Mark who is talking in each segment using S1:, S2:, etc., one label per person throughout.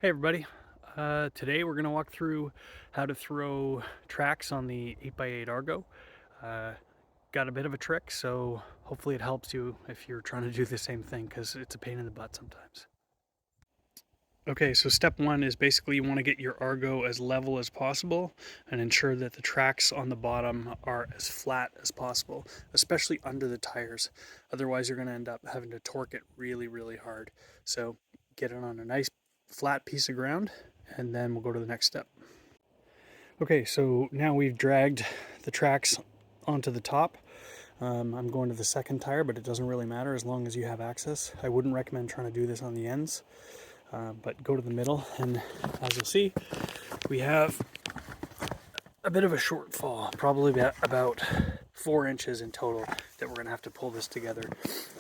S1: Hey everybody, today we're going to walk through how to throw tracks on the 8x8 Argo. Uh, got a bit of a trick, so hopefully it helps you if you're trying to do the same thing, because it's a pain in the butt sometimes. Okay, so step one is basically you want to get your Argo as level as possible and ensure that the tracks on the bottom are as flat as possible, especially under the tires. Otherwise you're going to end up having to torque it really, really hard. So get it on a nice flat piece of ground, and then we'll go to the next step. Okay, so now we've dragged the tracks onto the top. I'm going to the second tire, but it doesn't really matter as long as you have access. I wouldn't recommend trying to do this on the ends, but go to the middle, and as you'll see, we have a bit of a shortfall, probably about 4 inches in total that we're going to have to pull this together.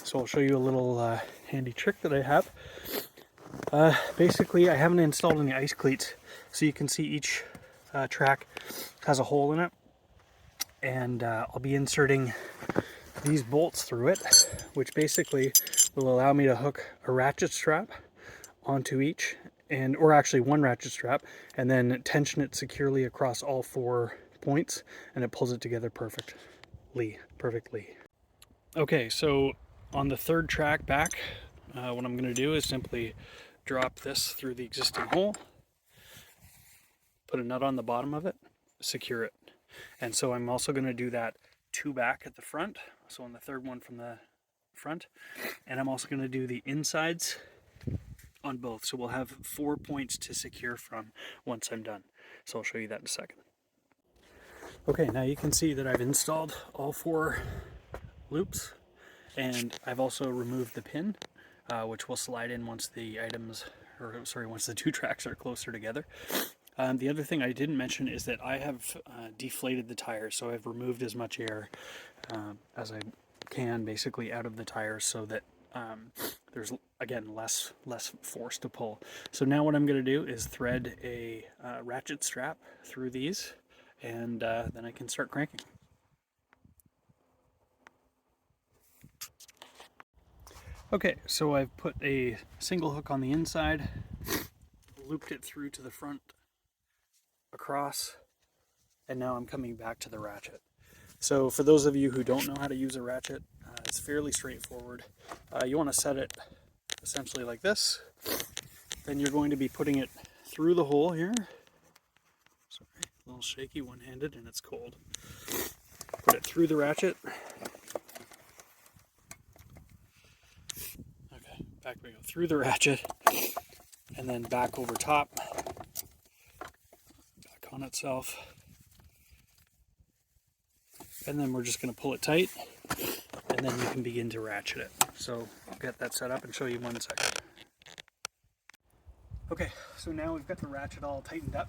S1: So I'll show you a little handy trick that I have. Basically, I haven't installed any ice cleats, so you can see each track has a hole in it, and I'll be inserting these bolts through it, which basically will allow me to hook a ratchet strap onto each, or actually one ratchet strap, and then tension it securely across all 4 points, and it pulls it together perfectly. Okay, so on the third track back, what I'm going to do is simply drop this through the existing hole, put a nut on the bottom of it, secure it. And so I'm also going to do that 2 back at the front, so on the third one from the front, and I'm also going to do the insides on both, so we'll have 4 points to secure from once I'm done. So I'll show you that in a second. Okay, now you can see that I've installed all 4 loops, and I've also removed the pin, which will slide in once the once the 2 tracks are closer together. The other thing I didn't mention is that I have deflated the tires, so I've removed as much air as I can basically out of the tires, so that there's again less force to pull. So now what I'm going to do is thread a ratchet strap through these, and then I can start cranking. Okay, so I've put a single hook on the inside, looped it through to the front, across, and now I'm coming back to the ratchet. So for those of you who don't know how to use a ratchet, it's fairly straightforward. You want to set it essentially like this. Then you're going to be putting it through the hole here. Sorry, a little shaky one-handed, and it's cold. Put it through the ratchet. Okay, back we go. Through the ratchet, and then back over top. Back on itself. And then we're just going to pull it tight, and then you can begin to ratchet it. So I'll get that set up and show you in 1 second. Okay, so now we've got the ratchet all tightened up.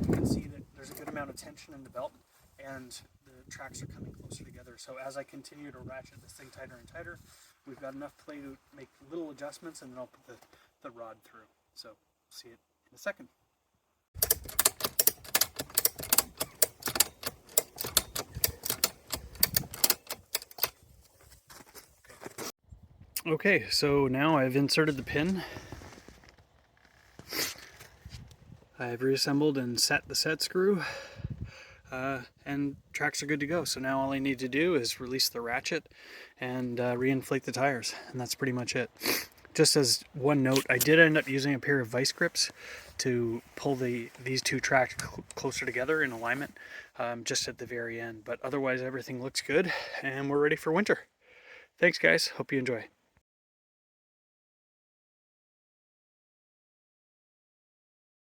S1: You can see that there's a good amount of tension in the belt, and the tracks are coming closer together. So as I continue to ratchet this thing tighter and tighter, we've got enough play to make little adjustments, and then I'll put the rod through. So see it in a second. Okay, so now I've inserted the pin. I've reassembled and set the set screw, and tracks are good to go. So now all I need to do is release the ratchet and reinflate the tires, and that's pretty much it. Just as one note, I did end up using a pair of vice grips to pull these 2 tracks closer together in alignment, just at the very end. But otherwise everything looks good, and we're ready for winter. Thanks guys, hope you enjoy.